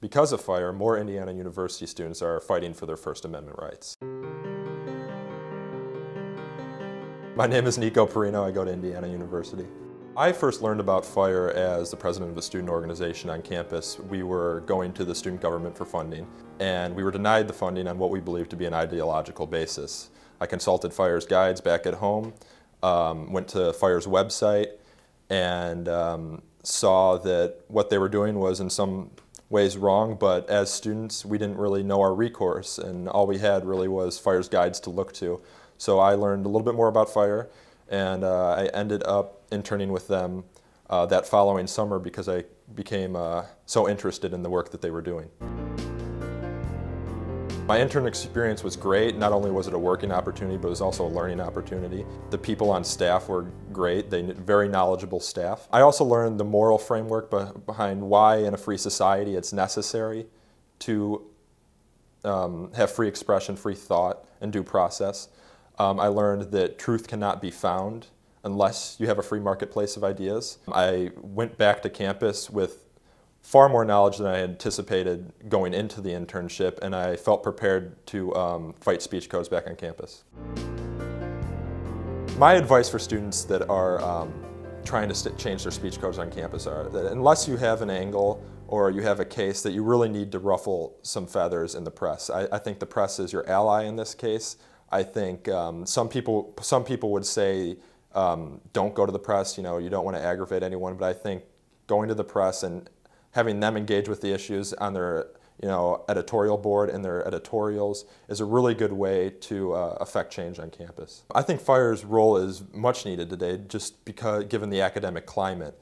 Because of fire, more Indiana University students are fighting for their First Amendment rights. My name is Nico Perrino. I go to Indiana University. I first learned about fire as the president of a student organization on campus. We were going to the student government for funding, and we were denied the funding on what we believed to be an ideological basis. I consulted Fire's guides back at home, went to Fire's website, and saw that what they were doing was in some ways wrong, but as students we didn't really know our recourse, and all we had really was Fire's guides to look to. So I learned a little bit more about Fire, and I ended up interning with them that following summer because I became so interested in the work that they were doing. My intern experience was great. Not only was it a working opportunity, but it was also a learning opportunity. The people on staff were great, very knowledgeable staff. I also learned the moral framework behind why in a free society it's necessary to have free expression, free thought, and due process. I learned that truth cannot be found unless you have a free marketplace of ideas. I went back to campus with far more knowledge than I anticipated going into the internship, and I felt prepared to fight speech codes back on campus. My advice for students that are trying to change their speech codes on campus are that unless you have an angle or you have a case that you really need to ruffle some feathers in the press. I think the press is your ally in this case. I think some people would say don't go to the press, you don't want to aggravate anyone, but I think going to the press and having them engage with the issues on their editorial board and their editorials is a really good way to affect change on campus. I think Fire's role is much needed today just because given the academic climate.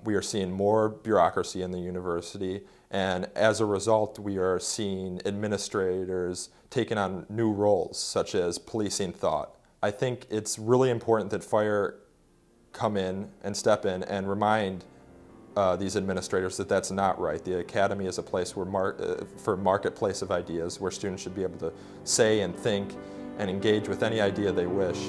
We are seeing more bureaucracy in the university, and as a result we are seeing administrators taking on new roles such as policing thought. I think it's really important that Fire come in and step in and remind these administrators that that's not right. The academy is a place for marketplace of ideas where students should be able to say and think and engage with any idea they wish.